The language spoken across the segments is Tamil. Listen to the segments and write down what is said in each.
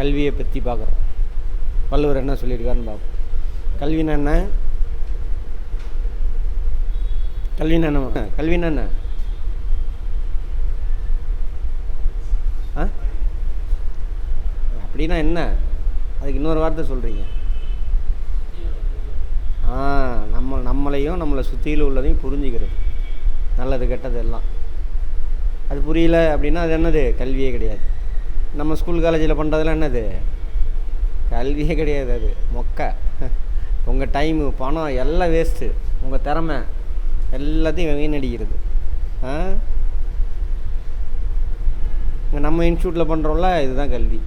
கல்வியை பற்றி பார்க்குறோம். வள்ளுவர் என்ன சொல்லியிருக்காருன்னு பார்ப்போம். கல்வினா என்ன? கல்வினா என்ன? கல்வினா என்ன? அப்படின்னா என்ன? அதுக்கு இன்னொரு வார்த்தை சொல்கிறீங்க. நம்மளையும் நம்மளை சுற்றியில் உள்ளதையும் புரிஞ்சுக்கிறது, நல்லது கெட்டது எல்லாம். அது புரியல அப்படின்னா அது என்னது? கல்வியே கிடையாது. நம்ம ஸ்கூல் காலேஜில் பண்ணுறதுலாம் என்னது? கல்வியே கிடையாது. அது மொக்க. உங்கள் டைமு, பணம் எல்லாம் வேஸ்ட்டு. உங்கள் திறமை எல்லாத்தையும் வீணடிக்கிறது. இங்கே நம்ம இன்ஸ்டியூட்டில் பண்ணுறோம்ல, இதுதான் கல்வி.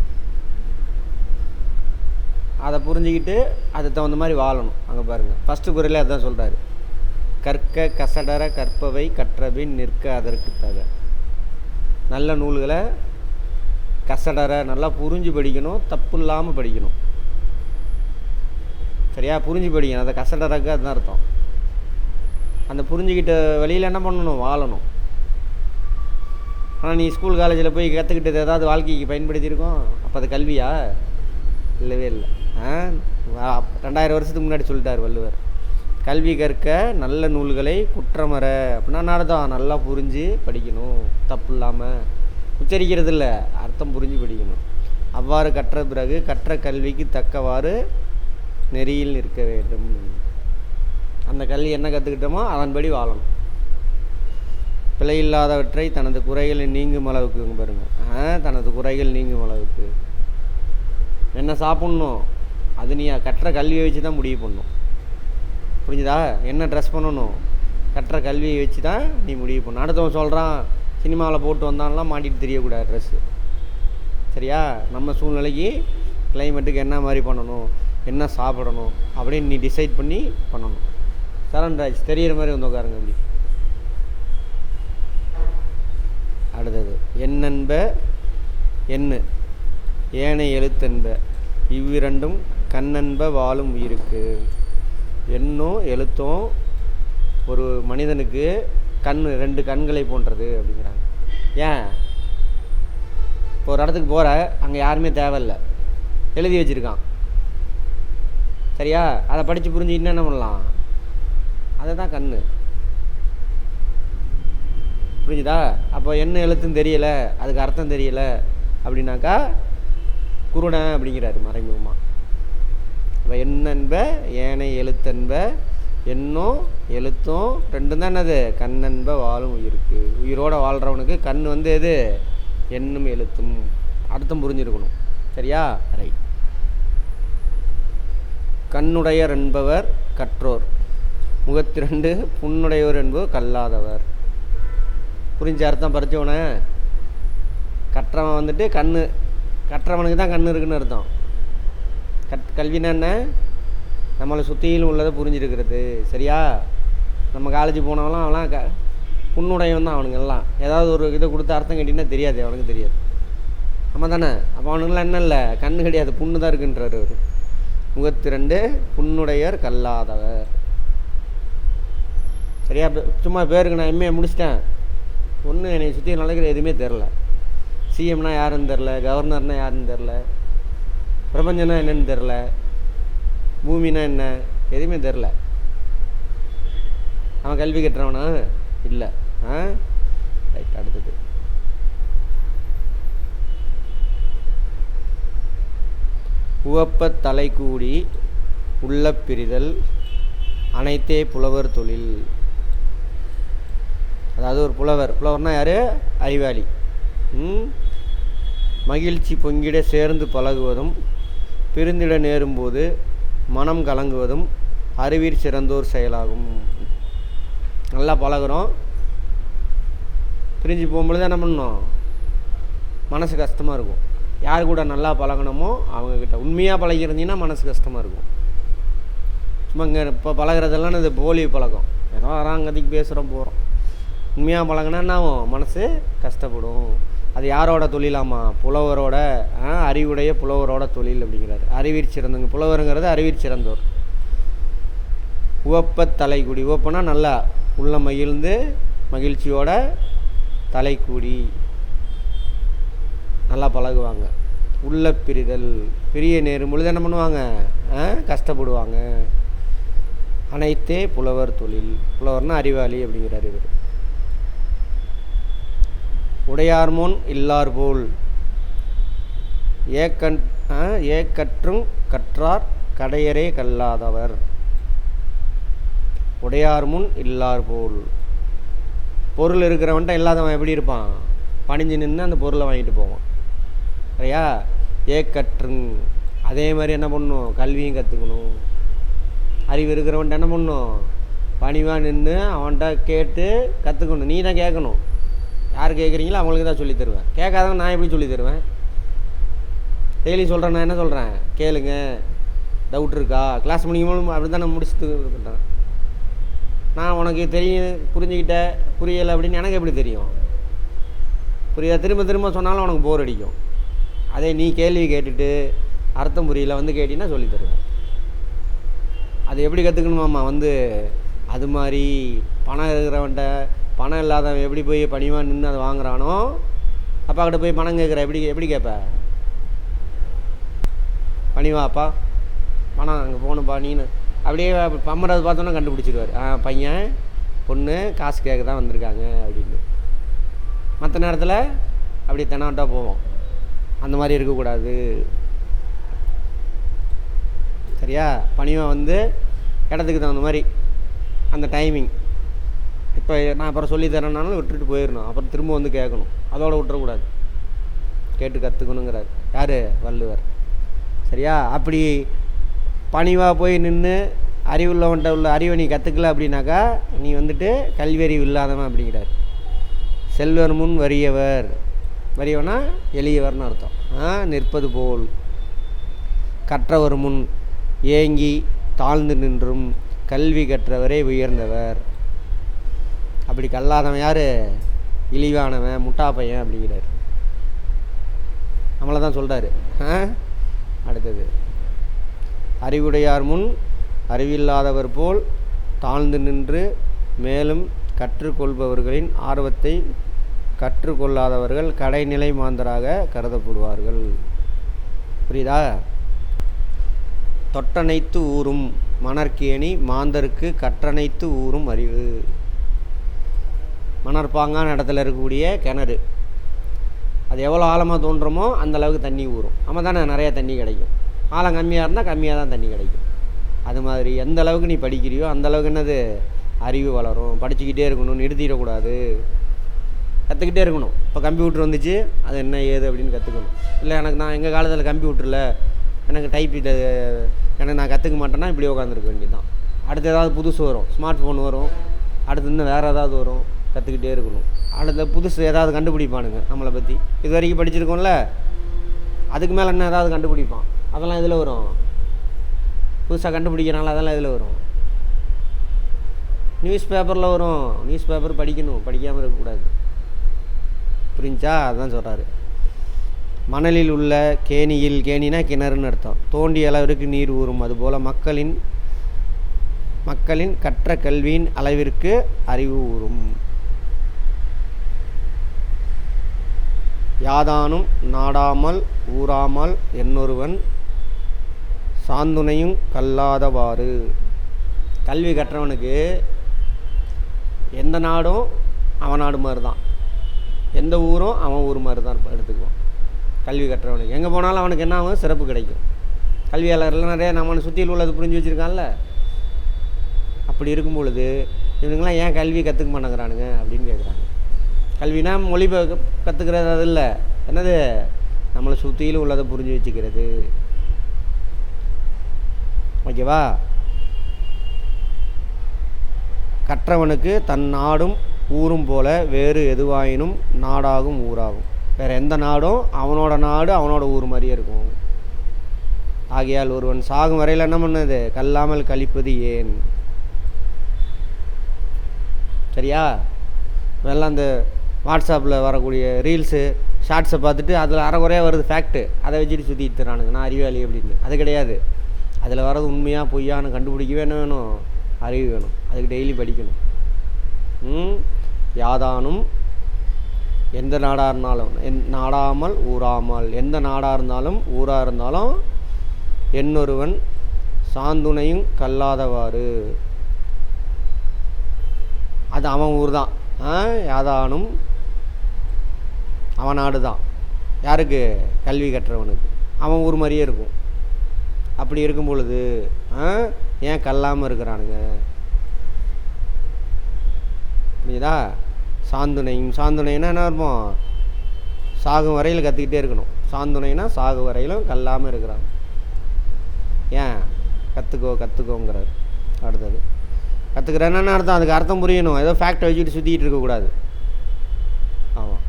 அதை புரிஞ்சுக்கிட்டு அதுக்கு தகுந்த மாதிரி வாழணும். அங்கே பாருங்கள், ஃபஸ்ட்டு குறையிலே அதுதான் சொல்கிறாரு. கற்க கசடர கற்பவை கற்றபின் நிற்க அதற்கு தக. நல்ல நூல்களை கசடர நல்லா புரிஞ்சு படிக்கணும், தப்பு இல்லாமல் படிக்கணும். சரியா? புரிஞ்சு படிக்கணும். அதை கசடரக்கு அதுதான் அர்த்தம். அந்த புரிஞ்சுக்கிட்ட வழியில் என்ன பண்ணணும்? வாழணும். ஆனால் நீ ஸ்கூல் காலேஜில் போய் கற்றுக்கிட்டது ஏதாவது வாழ்க்கைக்கு பயன்படுத்தியிருக்கோம்? அப்போ அது கல்வியா? இல்லவே இல்லை. 2000 வருஷத்துக்கு முன்னாடி சொல்லிட்டார் வள்ளுவர். கல்வி கற்க நல்ல நூல்களை குற்றமற. அப்படின்னா அர்த்தம் நல்லா புரிஞ்சு படிக்கணும், தப்பு இல்லாமல். உச்சரிக்கிறது இல்லை, அர்த்தம் புரிஞ்சு படிக்கணும். அவ்வாறு கற்ற பிறகு கற்ற கல்விக்கு தக்கவாறு நெறியில் நிற்க வேண்டும். அந்த கல்வி என்ன கற்றுக்கிட்டோமோ அதன்படி வாழணும். பிழை இல்லாதவற்றை தனது குறைகளை நீங்கும் அளவுக்கு பாருங்கள். தனது குறைகள் நீங்கும் அளவுக்கு என்ன சாப்பிட்ணும்? அது நீ கற்ற கல்வியை வச்சு தான் முடிவு பண்ணணும். புரிஞ்சுதா? என்ன ட்ரெஸ் பண்ணணும்? கற்ற கல்வியை வச்சு தான் நீ முடிவு பண்ணணும். அடுத்தவன் சொல்கிறான் சினிமாவில் போட்டு வந்தான்லாம் மாட்டிட்டு தெரியக்கூடாது ட்ரெஸ்ஸு. சரியா? நம்ம சூழ்நிலைக்கு கிளைமேட்டுக்கு என்ன மாதிரி பண்ணணும், என்ன சாப்பிடணும் அப்படின்னு நீ டிசைட் பண்ணி பண்ணணும். சரண்ராஜ் தெரிகிற மாதிரி வந்து உட்காருங்க. அப்படி அடுத்தது எண்ணென்ப எண்ணு ஏனை எழுத்தென்ப இவ்விரண்டும் கண்ணென்ப வாழும் உயிருக்கு. எண்ணும் எழுத்தும் ஒரு மனிதனுக்கு ரெண்டு கண்களை போன்றது அப்படிங்கிறாங்க. ஏன்? இப்போ ஒரு இடத்துக்கு போகிற, அங்கே யாருமே தேவையில்லை, எழுதி வச்சுருக்கான். சரியா? அதை படித்து புரிஞ்சுக்கிட்டு என்ன பண்ணலாம்? அதை தான் கண். புரிஞ்சுதா? அப்போ என்ன எழுத்துன்னு தெரியலை, அதுக்கு அர்த்தம் தெரியலை அப்படின்னாக்கா குருடன் அப்படிங்கிறாரு மறைமுகமாக. இப்போ என்னென்ப ஏனை எழுத்தென்ப, எண்ணும் எழுத்தும் ரெண்டும் தான் என்னது? கண்ணென்ப வாழும் உயிருக்கு. உயிரோடு வாழ்கிறவனுக்கு கண் எது? எண்ணும் எழுத்தும். அர்த்தம் புரிஞ்சிருக்கணும். சரியா? ரைட். கண்ணுடையர் என்பவர் கற்றோர், முகத்திரண்டு புண்ணுடையவர் என்பவர் கல்லாதவர். புரிஞ்ச அர்த்தம் பறிச்சவன? கற்றவன் கற்றவனுக்கு தான் கண் இருக்குன்னு அர்த்தம். கல்வினா என்ன? நம்மளை சுற்றிலும் உள்ளதை புரிஞ்சிருக்கிறது. சரியா? நம்ம காலேஜ் போனவங்களாம் அவன்லாம் புண்ணுடையவன் தான். அவனுங்க எல்லாம் ஏதாவது ஒரு இதை கொடுத்து அர்த்தம் கேட்டிங்கன்னா தெரியாது, அவனுக்கு தெரியாது. நம்ம தானே? அப்போ அவனுங்களாம் என்ன இல்லை, கண்ணு கிடையாது, புண்ணு தான் இருக்குன்றார் அவர். முகத்திரண்டு புண்ணுடையர் கல்லாதவர். சரியா? சும்மா பேருக்கு நான் எம்ஏ முடிச்சிட்டேன், ஒன்று என்னை சுற்றி நடக்கிற எதுவுமே தெரில. சிஎம்னா யாருன்னு தெரில, கவர்னர்னா யாருன்னு தெரில, பிரபஞ்சம்னா என்னன்னு தெரில, பூமினா என்ன, எதுவுமே தெரில. அவன் கல்வி கட்டுறவனா? இல்லை. ரைட். அடுத்தது உவப்ப தலை கூடி உள்ள பிரிதல் அனைத்தே புலவர் தொழில். அதாவது ஒரு புலவர்னா யார்? அறிவாளி. மகிழ்ச்சி பொங்கிட சேர்ந்து பழகுவதும் பிரிந்திட நேரும்போது மனம் கலங்குவதும் அறிவீர் சிறந்தோர் செயலாகும். நல்லா பழகுறோம், பிரிஞ்சு போகும்பொழுது என்ன பண்ணணும்? மனசு கஷ்டமாக இருக்கும். யார் கூட நல்லா பழகணுமோ அவங்கக்கிட்ட உண்மையாக பழகிருந்தீங்கன்னா மனசு கஷ்டமாக இருக்கும். சும்மா இங்கே இப்போ பழகிறதெல்லாம் இது போலி பழக்கம், ஏதோ வராங்கதிக்கு பேசுகிறோம் போகிறோம். உண்மையாக பழகினா என்ன ஆகும்? மனசு கஷ்டப்படும். அது யாரோட தொழிலாமா? புலவரோட, அறிவுடைய புலவரோட தொழில் அப்படிங்கிறாரு. அறிவீர் சிறந்தவங்க. புலவருங்கிறது அறிவீர் சிறந்தோர். உவப்ப தலைக்குடி. உவப்பனா நல்லா உள்ள மகிழ்ந்து மகிழ்ச்சியோட தலைக்கூடி நல்லா பழகுவாங்க. உள்ள பிரிதல். பிரிய நேரும் பொழுது என்ன பண்ணுவாங்க? கஷ்டப்படுவாங்க. அனைத்தே புலவர் தொழில். புலவர்னா அறிவாளி அப்படிங்கிறார் இவர். உடையார் முன் இல்லார் போல் ஏக்கற்றும் கற்றார் கடையரே கல்லாதவர். உடையார் முன் இல்லார் போல். பொருள் இருக்கிறவன்ட்ட இல்லாதவன் எப்படி இருப்பான்? பணிஞ்சு நின்று அந்த பொருளை வாங்கிட்டு போவான். சரியா? ஏக்கற்றுங். அதே மாதிரி என்ன பண்ணணும்? கல்வியும் கற்றுக்கணும். அறிவு இருக்கிறவன்ட்ட என்ன பண்ணணும்? பணிவாக நின்று அவன்கிட்ட கேட்டு கற்றுக்கணும். நீ தான் கேட்கணும். யார் கேட்குறீங்களோ அவங்களுக்கு தான் சொல்லித் தருவேன். கேட்காதவன் நான் எப்படி சொல்லித் தருவேன்? டெய்லி சொல்கிறேன். நான் என்ன சொல்கிறேன்? கேளுங்க, டவுட் இருக்கா, கிளாஸ் முடிக்கும்போது அப்படி தான் நான் முடிச்சுட்டு இருக்கின்றேன். நான் உனக்கு தெரியும், புரிஞ்சுக்கிட்ட, புரியலை அப்படின்னு எனக்கு எப்படி தெரியும்? திரும்ப திரும்ப சொன்னாலும் உனக்கு போர் அடிக்கும். அதே நீ கேள்வி கேட்டுட்டு அர்த்தம் புரியல வந்து கேட்டிங்கன்னா சொல்லித் தருவேன். அது எப்படி கற்றுக்கணுமாம்மா? அது மாதிரி பணம் இருக்கிறவன்ட்ட பணம் இல்லாதவன் எப்படி போய் பணிவாக நின்று அதை வாங்குறானோ, அப்பா கிட்ட போய் பணம் கேட்குற எப்படி கேட்ப? பணிவாப்பா, பணம் அங்கே போகணுப்பா நீனு அப்படியே பம்மரது பார்த்தோன்னா கண்டுபிடிச்சிடுவார். பையன் பொண்ணு காசு கேட்க தான் வந்திருக்காங்க அப்படின்னு. மற்ற நேரத்தில் அப்படி தெனாவட்டாக போவோம். அந்த மாதிரி இருக்கக்கூடாது. சரியா? பணிவாக இடத்துக்கு தகுந்த மாதிரி அந்த டைமிங். இப்போ நான் அப்புறம் சொல்லி தரேன்னாலும் விட்டுட்டு போயிடணும். அப்புறம் திரும்ப கேட்கணும். அதோட விட்டுறக்கூடாது. கேட்டு கற்றுக்கணுங்கிறார் யார்? வள்ளுவர். சரியா? அப்படி பணிவாக போய் நின்று அறிவுள்ளவன்ட்ட உள்ள அறிவை நீ கற்றுக்கல அப்படின்னாக்கா நீ கல்வியறிவு இல்லாதவன் அப்படிங்கிறார். செல்வர் முன் வறியவர். வறியவனா எளியவர்னு அர்த்தம். நிற்பது போல். கற்றவர் முன் ஏங்கி தாழ்ந்து நின்றும் கல்வி கற்றவரே உயர்ந்தவர். அப்படி கல்லாதவன் யார்? இழிவானவன், முட்டா பையன் அப்படிங்கிறார். நம்மளை தான் சொல்கிறாரு. அடுத்தது, அறிவுடையார் முன் அறிவில்லாதவர் போல் தாழ்ந்து நின்று மேலும் கற்றுக்கொள்பவர்களின் ஆர்வத்தை கற்றுக்கொள்ளாதவர்கள் கடைநிலை மாந்தராக கருதப்படுவார்கள். புரியுதா? தொட்டனைத்து ஊறும் மணற்கேணி மாந்தருக்கு கற்றனைத்து ஊறும் அறிவு. மணற்பாங்கான இடத்துல இருக்கக்கூடிய கிணறு, அது எவ்வளோ ஆழமாக தோன்றமோ அந்த அளவுக்கு தண்ணி ஊறும். ஆமாம் தானே? நிறையா தண்ணி கிடைக்கும். ஆழம் கம்மியாக இருந்தால் கம்மியாக தான் தண்ணி கிடைக்கும். அது மாதிரி எந்த அளவுக்கு நீ படிக்கிறியோ அந்த அளவுக்கு என்னது? அறிவு வளரும். படிச்சுக்கிட்டே இருக்கணும், நிறுத்திடக்கூடாது, கற்றுக்கிட்டே இருக்கணும். இப்போ கம்ப்யூட்டர் வந்துச்சு, அது என்ன ஏது அப்படின்னு கற்றுக்கணும். இல்லை நான் எங்கள் காலத்தில் கம்ப்யூட்டரில் எனக்கு டைப் எனக்கு நான் கற்றுக்க மாட்டேன்னா இப்படி உட்காந்துருக்க வேண்டியது தான். அடுத்து ஏதாவது புதுசு வரும், ஸ்மார்ட் ஃபோன் வரும், அடுத்து இன்னும் வேறு ஏதாவது வரும், கற்றுக்கிட்டே இருக்கணும். அடுத்த புதுசு ஏதாவது கண்டுபிடிப்பானுங்க நம்மளை பற்றி. இது வரைக்கும் படிச்சிருக்கோம்ல, அதுக்கு மேலே என்ன ஏதாவது கண்டுபிடிப்பான். அதெல்லாம் இதில் வரும். புதுசாக கண்டுபிடிக்கிறாங்களா, அதெல்லாம் இதில் வரும். நியூஸ் பேப்பரில் வரும். நியூஸ் பேப்பர் படிக்கணும், படிக்காமல் இருக்கக்கூடாது. புரிஞ்சா? அதுதான் சொல்கிறாரு. மணலில் உள்ள கேணியில், கேணினா கிணறுன்னு அர்த்தம், தோண்டிய அளவிற்கு நீர் ஊறும். அதுபோல் மக்களின் கற்ற கல்வியின் அளவிற்கு அறிவு ஊறும். யாதானும் நாடாமல் ஊறாமல் என்னொருவன் சாந்துணையும் கல்லாதவாறு. கல்வி கற்றவனுக்கு எந்த நாடும் அவன் நாடு மாதிரி தான், எந்த ஊரும் அவன் ஊர் மாதிரி தான் எடுத்துக்குவான். கல்வி கற்றவனுக்கு எங்கே போனாலும் அவனுக்கு என்ன ஆகும்? சிறப்பு கிடைக்கும். கல்வியாளர்லாம் நிறைய நம்மளை சுற்றியில் உள்ளது புரிஞ்சு வச்சுருக்கான்ல. அப்படி இருக்கும் பொழுது இவனுங்களாம் ஏன் கல்வி கற்றுக்க மாட்டேங்கிறானுங்க அப்படின்னு கேட்குறாங்க. கல்வினா மொழி கற்றுக்கிறது அது இல்லை, என்னது? நம்மளை சுற்றியில் உள்ளதை புரிஞ்சு வச்சுக்கிறது. ஓகேவா? கற்றவனுக்கு தன் நாடும் ஊரும் போல வேறு எதுவாயினும் நாடாகும் ஊராகும். வேறு எந்த நாடும் அவனோட நாடு அவனோட ஊர் மாதிரியே இருக்கும். ஆகையால் ஒருவன் சாகும் வரையில் என்ன பண்ணுது? கல்லாமல் கழிப்பது ஏன்? சரியா? இதெல்லாம் அந்த வாட்ஸ்அப்பில் வரக்கூடிய ரீல்ஸு ஷார்ட்ஸை பார்த்துட்டு அதில் அரைகுறையாக வருது ஃபேக்ட்டு, அதை வச்சுட்டு சுற்றிட்டு தரானுங்க நான் அறிவாளி அப்படின்னு. அது கிடையாது. அதில் வர்றது உண்மையாக பொய்யான்னு கண்டுபிடிக்கவே என்ன வேணும்? அறிவு வேணும். அதுக்கு டெய்லி படிக்கணும். யாதானும் எந்த நாடாக இருந்தாலும் நாடாமல் ஊராமல், எந்த நாடாக இருந்தாலும் ஊராக இருந்தாலும் என்னொருவன் சாந்துணையும் கல்லாதவாறு. அது அவன் ஊர் தான், யாதானும் அவன் நாடு தான். யாருக்கு? கல்வி கற்றவனுக்கு. அவன் ஊர் மாதிரியே இருக்கும். அப்படி இருக்கும் பொழுது ஏன் கல்லாமல் இருக்கிறானுங்க? புரியுதா? சாந்துணைன்னா என்ன இருப்போம்? சாகும் வரையில் கற்றுக்கிட்டே இருக்கணும். சாந்துணைனா சாகு வரையிலும் கல்லாமல் இருக்கிறாங்க. ஏன்? கற்றுக்கோங்கிறார். அடுத்தது கற்றுக்கிறேன்னு அர்த்தம், அதுக்கு அர்த்தம் புரியணும். ஏதோ ஃபேக்டை வச்சுக்கிட்டு சுற்றிக்கிட்டு இருக்கக்கூடாது. ஆமாம்.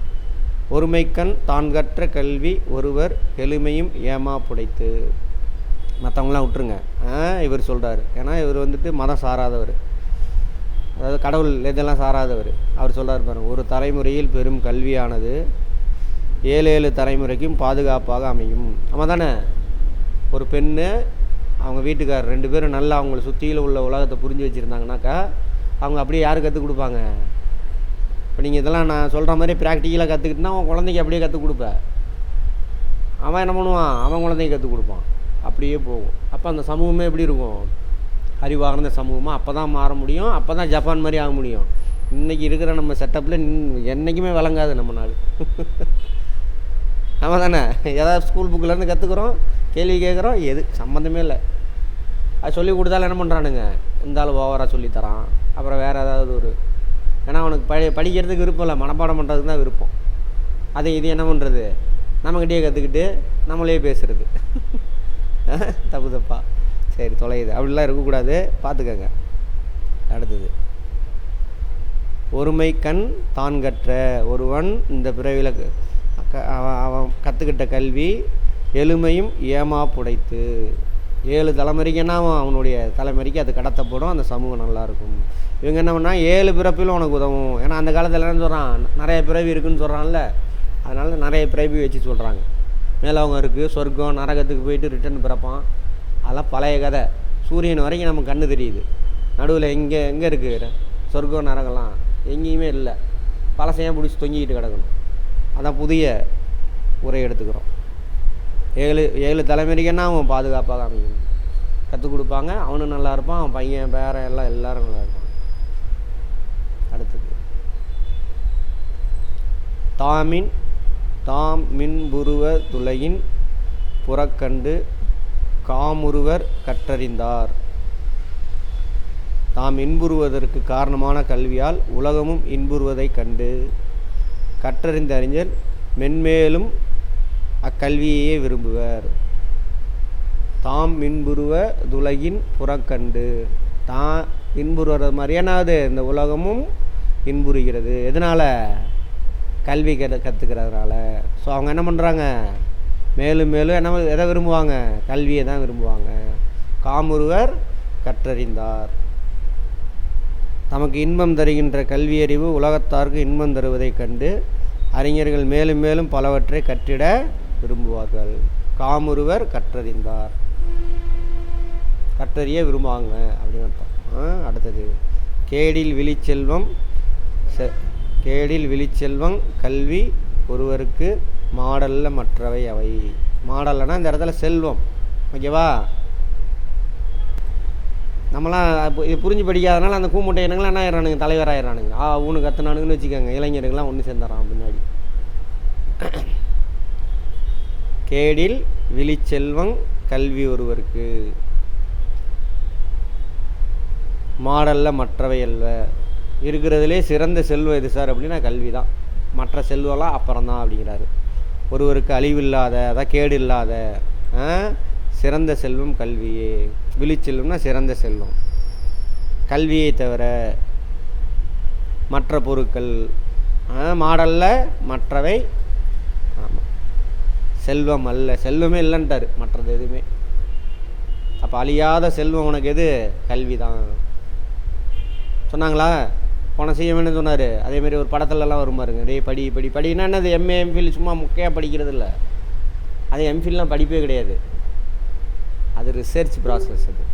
ஒருமைக்கண் தான் கற்ற கல்வி ஒருவர் எளிமையும் ஏமா புடைத்து. மற்றவங்களாம் விட்டுருங்க, இவர் சொல்கிறார். ஏன்னா இவர் வந்துட்டு மதம் சாராதவர், அதாவது கடவுள் இதெல்லாம் சாராதவர். அவர் சொல்கிறார் பாருங்க, ஒரு தலைமுறையில் பெரும் கல்வியானது 7 தலைமுறைக்கும் பாதுகாப்பாக அமையும். ஆமாம் தானே? ஒரு பெண்ணு அவங்க வீட்டுக்காரர் 2 பேரும் நல்லா அவங்கள சுற்றியில் உள்ள உலகத்தை புரிஞ்சு வச்சுருந்தாங்கனாக்கா அவங்க அப்படியே யார் கற்றுக் கொடுப்பாங்க? இப்போ நீங்கள் இதெல்லாம் நான் சொல்கிற மாதிரி ப்ராக்டிக்கலாக கற்றுக்கிட்டுனா அவன் குழந்தைக்கு அப்படியே கற்றுக் கொடுப்ப. அவன் என்ன பண்ணுவான்? அவன் குழந்தைக்கு கற்றுக் கொடுப்பான். அப்படியே போகும். அப்போ அந்த சமூகமே எப்படி இருக்கும்? அறிவார்ந்த சமூகமாக அப்போ தான் மாற முடியும். அப்போ தான் ஜப்பான் மாதிரி ஆக முடியும். இன்றைக்கி இருக்கிற நம்ம செட்டப்பில் என்றைக்குமே விளங்காது நம்ம நாடு. ஆமாம் தானே? ஏதாவது ஸ்கூல் புக்கிலேருந்து கற்றுக்குறோம், கேள்வி கேட்குறோம், எது சம்மந்தமே இல்லை. அது சொல்லி கொடுத்தாலும் என்ன பண்ணுறானுங்க? இந்த ஆள் ஓவராக சொல்லித்தரான். அப்புறம் வேறு ஏதாவது ஒரு, ஏன்னா அவனுக்கு படிக்கிறதுக்கு விருப்பம் இல்லை, மனப்பாடம் பண்ணுறதுக்கு தான் விருப்பம். இது என்ன பண்ணுறது? நம்மக்கிட்டே கற்றுக்கிட்டு நம்மளே பேசுகிறது. தப்பா சரி தொலையுது. அப்படிலாம் இருக்கக்கூடாது, பார்த்துக்கங்க. அடுத்தது, ஒருமை கண் தான் கற்ற ஒருவன் இந்த பிறவியில் அவன் கற்றுக்கிட்ட கல்வி எளிமையும் ஏமா புடைத்து. 7 தலைமுறைக்குன்னா அவனுடைய தலைமுறைக்கு அது கடத்தப்படும். அந்த சமூகம் நல்லாயிருக்கும். இவங்க என்ன பண்ணால் 7 பிறப்பிலும் உனக்கு உதவும். ஏன்னா அந்த காலத்தில் என்ன சொல்கிறான்? நிறைய பிறவி இருக்குதுன்னு சொல்கிறான்ல, அதனால் நிறைய பிறவி வச்சு சொல்கிறாங்க. மேலவங்க இருக்குது, சொர்க்கம் நரகத்துக்கு போயிட்டு ரிட்டன் பிறப்பான். அதெல்லாம் பழைய கதை. சூரியன் வரைக்கும் நமக்கு கண்ணு தெரியுது. நடுவில் எங்கே இருக்குது சொர்க்கம் நரகம்லாம்? எங்கேயுமே இல்லை. பழசையாக பிடிச்சி தொங்கிக்கிட்டு கிடக்கணும். அதான் புதிய உரை எடுத்துக்கிறோம். 7 தலைமுறைக்குன்னா அவன் பாதுகாப்பாக அமைக்கணும். கற்றுக் கொடுப்பாங்க. அவனும் நல்லா இருப்பான், அவன் பையன் பேரன் எல்லோரும் நல்லா இருப்பான். அடுத்தது, தாம் மின்புருவ துளையின் புறக்கண்டு காமுருவர் கற்றறிந்தார். தாம் இன்புறுவதற்கு காரணமான கல்வியால் உலகமும் இன்புறுவதைக் கண்டு கற்றறிந்த அறிஞர் மென்மேலும் அக்கல்வியையே விரும்புவர். தாம் இன்புறுவ துலகின் புறக்கண்டு, தான் இன்புறுவது மாதிரியானது இந்த உலகமும் இன்புறுகிறது. எதனால்? கல்வி கற்றுக்கிறதுனால. ஸோ அவங்க என்ன பண்ணுறாங்க? மேலும் மேலும் என்ன எதை விரும்புவாங்க? கல்வியை தான் விரும்புவாங்க. காமுருவர் கற்றறிந்தார். தமக்கு இன்பம் தருகின்ற கல்வியறிவு உலகத்தாருக்கு இன்பம் தருவதைக் கண்டு அறிஞர்கள் மேலும் மேலும் பலவற்றை கற்றிட விரும்புவார்கள். காமுருவர் கற்றறிந்தார், கற்றறிய விரும்புவாங்க அப்படின்னு அர்த்தம். அடுத்தது, கேடில் விழிச்செல்வம் கல்வி ஒருவருக்கு மாடல்ல மற்றவை அவை. மாடல்னா இந்த இடத்துல செல்வம். ஓகேவா? நம்மளாம் இப்போ இது புரிஞ்சு படிக்காதனால அந்த கூமுட்டை இனங்களாம் என்ன ஆயிடுறானுங்க? தலைவராயிடுறானுங்க. ஊனு கற்றுனானுங்கன்னு வச்சுக்கோங்க. இளைஞர்கள்லாம் ஒன்று சேர்ந்துறான் பின்னாடி. கேடில் விழிச்செல்வம் கல்வி ஒருவருக்கு மாடல்ல மற்றவை அல்ல. இருக்கிறதுலே சிறந்த செல்வம் எது சார் அப்படின்னா கல்வி தான். மற்ற செல்வம்லாம் அப்புறம்தான் அப்படிங்கிறாரு. ஒருவருக்கு அழிவில்லாத, அதான் கேடு இல்லாத சிறந்த செல்வம் கல்வியே. விழிச்செல்வம்னா சிறந்த செல்வம். கல்வியை தவிர மற்ற பொருட்கள் மாடல்ல மற்றவை. ஆமாம், செல்வம் அல்ல. செல்வமே இல்லைன்ட்டார், மற்றது எதுவுமே. அப்போ அழியாத செல்வம் உனக்கு எது? கல்வி தான் சொன்னாங்களா? போன செய்யணும்னு சொன்னார். அதேமாரி ஒரு படத்துலலாம் வரும் பாருங்க, டே படினா என்னது? எம்ஏ எம்ஃபில் சும்மா முக்கையாக படிக்கிறது இல்லை. அது எம்ஃபில்லாம் படிப்பே கிடையாது. அது ரிசர்ச் ப்ராசஸ் அது.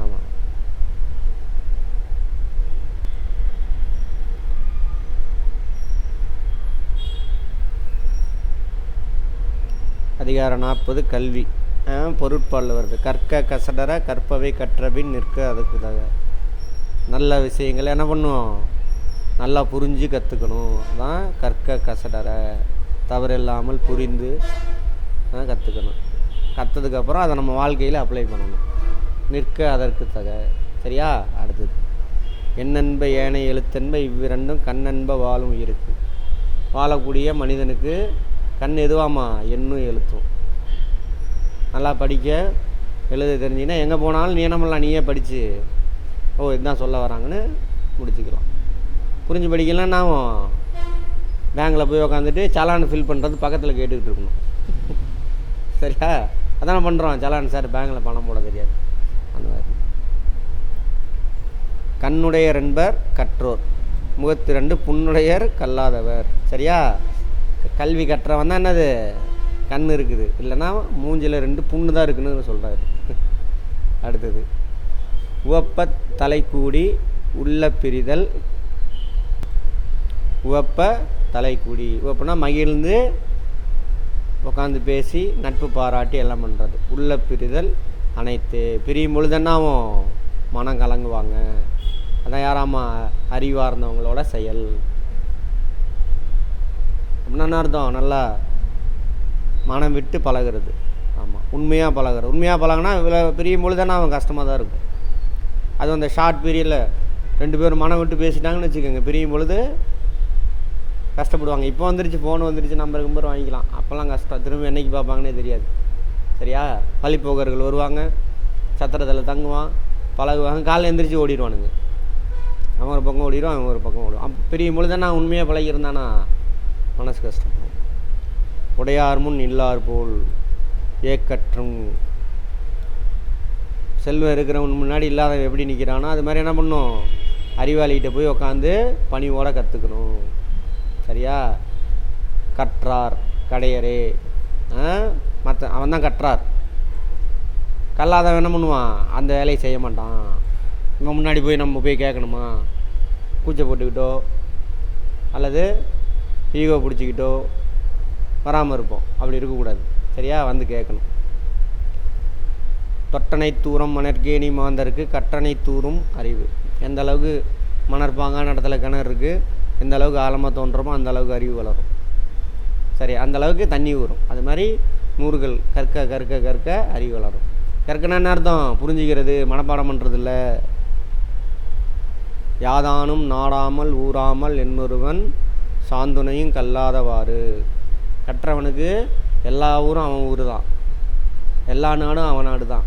ஆமாம். அதிகாரம் 40 கல்வி. பொருட்பாலில் வருது. கற்க கசடர கற்பவை கற்றபின் நிற்க அதுக்கு நல்ல விஷயங்கள் என்ன பண்ணும், நல்லா புரிஞ்சு கற்றுக்கணும். அதான் கற்க கசடர, தவறில்லாமல் புரிந்து கற்றுக்கணும். கற்றதுக்கப்புறம் அதை நம்ம வாழ்க்கையில் அப்ளை பண்ணணும். நிற்க அதற்கு சரியா. அடுத்தது எண்ணென்ப ஏனை எழுத்தென்ப இவ்விரண்டும் கண்ணென்ப வாழும் உயிருக்கு. வாழக்கூடிய மனிதனுக்கு கண் எதுவாமா, எண்ணும் எழுத்தும். நல்லா படிக்க எழுத தெரிஞ்சிங்கன்னா எங்கே போனாலும் நீ என்ன பண்ணலாம், நீயே படித்து இதுதான் சொல்ல வராங்கன்னு முடிச்சுக்கலாம். புரிஞ்சு படிக்கலாம்னாவும் பேங்கில் போய் உக்காந்துட்டு சலான் ஃபில் பண்ணுறது பக்கத்தில் கேட்டுக்கிட்டு இருக்கணும். சரியா, அதானே பண்ணுறோம். சலான் சார் பேங்கில் பணம் போட தெரியாது, அந்த மாதிரி. கண்ணுடையர் என்பர் கற்றோர், முகத்திரண்டு புண்ணுடையர் கல்லாதவர். சரியா, கல்வி கற்றவன் தான் என்னது, கண் இருக்குது, இல்லைன்னா மூஞ்சில் 2 புண்ணு தான் இருக்குன்னு சொல்கிறாரு. அடுத்தது உவப்ப தலைக்கூடி உள்ள பிரிதல். உவப்ப தலைக்கூடி, உவப்புனா மகிழ்ந்து உட்காந்து பேசி நட்பு பாராட்டி எல்லாம் பண்ணுறது. உள்ள பிரிதல் அனைத்து. பிரியும் பொழுதுன்னாவும் மனம் கலங்குவாங்க. அதான் யாராமா, அறிவார்ந்தவங்களோட செயல் அப்படின்னா அர்த்தம். நல்லா மனம் விட்டு பழகிறது. ஆமாம், உண்மையாக பழகிறது. உண்மையாக பழகினா பிரியும் பொழுதுன்னா அவன் கஷ்டமாக தான் இருக்கும். அது அந்த ஷார்ட் பீரியடில் 2 பேரும் மனம் விட்டு பேசிட்டாங்கன்னு வச்சுக்கோங்க, பிரியும் பொழுது கஷ்டப்படுவாங்க. இப்போ வந்துருச்சு, ஃபோன் வந்துருச்சு, நம்பர் கம்பர் வாங்கிக்கலாம். அப்போல்லாம் கஷ்டம், திரும்ப என்றைக்கு பார்ப்பாங்கன்னே தெரியாது. சரியா, பழிப்போக்கர்கள் வருவாங்க, சத்திரத்தில் தங்குவான், பழகுவாங்க, காலையில் எழுந்திரிச்சு ஓடிடுவானுங்க. அவன் ஒரு பக்கம் ஓடிடுவான், அவன் ஒரு பக்கம் ஓடுவான். அப்போ பிரியும் பொழுது நான் உண்மையாக பழகியிருந்தானா மனசு கஷ்டப்படும். உடையார் முன் இல்லார் போல் ஏக்கற்றும். செல்வம் இருக்கிறவன் முன்னாடி இல்லாதவன் எப்படி நிற்கிறானோ அது மாதிரி என்ன பண்ணும், அறிவாளிகிட்ட போய் உக்காந்து பணிவோடு கற்றுக்கணும். சரியா, கற்றார் கடையரே, அவன் தான் கற்றார். கல்லாதவன் என்ன பண்ணுவான், அந்த வேலையை செய்ய மாட்டான். இவன் முன்னாடி போய் நம்ம போய் கேட்கணுமா, கூச்சை போட்டுக்கிட்டோ அல்லது ஈகோ பிடிச்சிக்கிட்டோ வராமல் இருப்போம். அப்படி இருக்கக்கூடாது. சரியா, வந்து கேட்கணும். தொட்டனை தூரம் மணற்கேணி மாந்தருக்கு கற்றனை தூரும் அறிவு. எந்த அளவுக்கு மணற்பாங்கான இடத்துல கிணறு இருக்குது, எந்த அளவுக்கு ஆழமாக தோன்றமோ அந்த அளவுக்கு அறிவு வளரும். சரி, அந்த அளவுக்கு தண்ணி ஊறும். அது மாதிரி நூறுகள் கற்க கற்க கற்க அறிவு வளரும். கற்கனா என்ன அர்த்தம், புரிஞ்சுக்கிறது, மனப்பாடம் பண்ணுறது இல்லை. யாதானும் நாடாமல் ஊறாமல் என்னொருவன் சாந்துணையும் கல்லாதவாறு. கற்றவனுக்கு எல்லா ஊரும் அவன் ஊர் தான், எல்லா நாடும் அவன் நாடு தான்.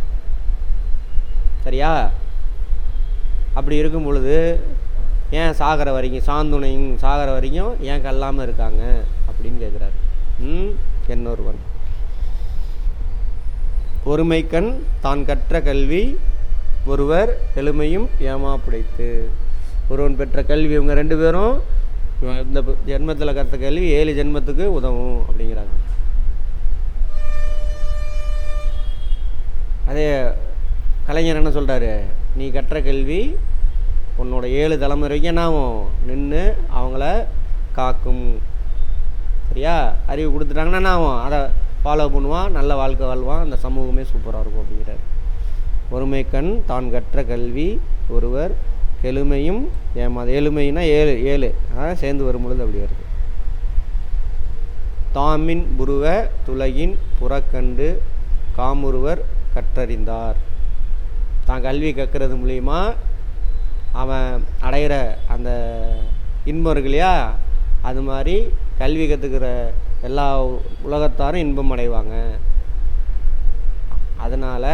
சரியா, அப்படி இருக்கும் பொழுது ஏன் சாகிற வரைக்கும் சாந்துணையும் சாகிற வரைக்கும் ஏன் கல்லாமல் இருக்காங்க அப்படின்னு கேட்குறாரு. என்னொருவன் ஒருமைக்கண் தான் கற்ற கல்வி ஒருவர் எளிமையும் ஏமா புடைத்து. ஒருவன் பெற்ற கல்வி, இவங்க 2 பேரும் இந்த ஜென்மத்தில் கற்ற கல்வி 7 ஜென்மத்துக்கு உதவும் அப்படிங்கிறாங்க. அதே கலைஞர் என்ன சொல்கிறாரு, நீ கற்ற கல்வி உன்னோட 7 தலைமுறைக்கு என்னாகும், நின்று அவங்கள காக்கும். சரியா, அறிவு கொடுத்துட்டாங்கன்னா என்ன ஆகும், அதை ஃபாலோ பண்ணுவான், நல்ல வாழ்க்கை வாழ்வான், அந்த சமூகமே சூப்பராக இருக்கும் அப்படிங்கிறார். ஒருமை கண் தான் கற்ற கல்வி ஒருவர் எளிமையும் ஏமாது. எளிமைன்னா 7 சேர்ந்து வரும் பொழுது அப்படி வருது. தாமின் புருவ துலகின் புறக்கண்டு காமுருவர் கற்றறிந்தார். தான் கல்வி கற்கிறது மூலிமா அவன் அடைகிற அந்த இன்பம் இருக்கு இல்லையா, அது மாதிரி கல்வி கற்றுக்கிற எல்லா உலகத்தாரும் இன்பம் அடைவாங்க. அதனால்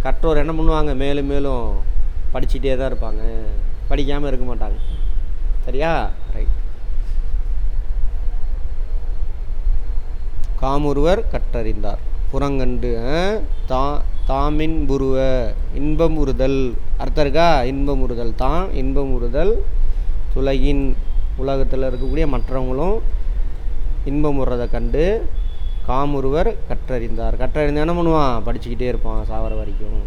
கற்றோர் என்ன பண்ணுவாங்க, மேலும் மேலும் படிச்சுட்டே தான் இருப்பாங்க, படிக்காமல் இருக்க மாட்டாங்க. சரியா, ரைட். காமுருவர் கற்றறிந்தார். புறங்கண்டு தாமின் புருவ இன்பம் உறுதல். அர்த்தம் இருக்கா, இன்பம் உறுதல், தான் இன்பம் உறுதல், துலகின் உலகத்தில் இருக்கக்கூடிய மற்றவங்களும் இன்பம் உறதை கண்டு காமுருவர் கற்றறிந்தார். கற்றறிந்த என்ன பண்ணுவான், படிச்சுக்கிட்டே இருப்பான் சாவர வரைக்கும்.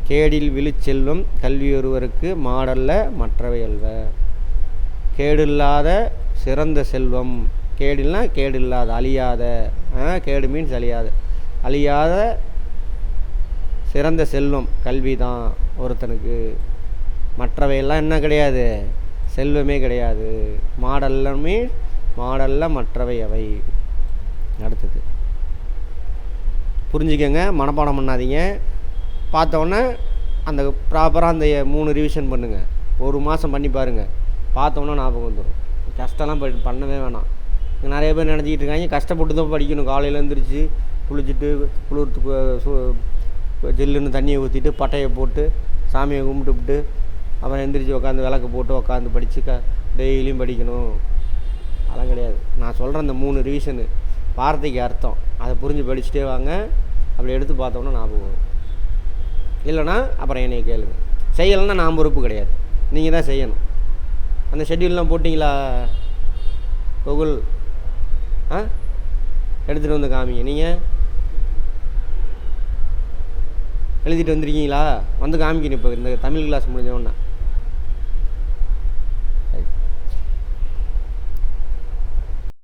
கேடில் விழுச்செல்வம் கல்வி ஒருவருக்கு மாடல்ல மற்றவை அல்வ. கேடு இல்லாத சிறந்த செல்வம் கேடுன்னா கேடு இல்லாத, அழியாத. கேடு மீன்ஸ் அழியாத சிறந்த செல்வம் கல்வி தான் ஒருத்தனுக்கு. மற்றவையெல்லாம் என்ன கிடையாது, செல்வமே கிடையாது. மாடல்ல மற்றவை அவை. அடுத்தது புரிஞ்சுக்கங்க, மனப்பாடம் பண்ணாதீங்க. பார்த்தோன்னே அந்த ப்ராப்பராக அந்த 3 ரிவிஷன் பண்ணுங்கள். 1 மாதம் பண்ணி பாருங்கள். பார்த்தோன்னா ஞாபகம் வந்துடும். கஷ்டம்லாம் பண்ணவே வேணாம். நிறைய பேர் நினச்சிக்கிட்டு இருக்காங்க கஷ்டப்பட்டு தான் படிக்கணும். காலையில் எழுந்திரிச்சு குளிச்சுட்டு ஜில்லுன்னு தண்ணியை ஊற்றிட்டு பட்டையை போட்டு சாமியை கும்பிட்டுவிட்டு அப்புறம் எந்திரிச்சு உட்காந்து விளக்கு போட்டு உட்காந்து படித்து டெய்லியும் படிக்கணும். அதெல்லாம் கிடையாது. நான் சொல்கிறேன் அந்த 3 ரிவிஷனு வார்த்தைக்கு அர்த்தம், அதை புரிஞ்சு படிச்சுட்டே வாங்க. அப்படி எடுத்து பார்த்தோன்னா ஞாபகம் வரும். இல்லைனா அப்புறம் என்னைய கேளுங்க. செய்யலைன்னா நான் பொறுப்பு கிடையாது, நீங்கள் தான் செய்யணும். அந்த ஷெட்யூல்லாம் போட்டிங்களா கூகுள்? எடுத்துகிட்டு வந்து காமிங்க. நீங்கள் எழுதிட்டு வந்துருக்கீங்களா? வந்து காமிக்கணும். இப்போ இந்த தமிழ் கிளாஸ் முடிஞ்சோடனே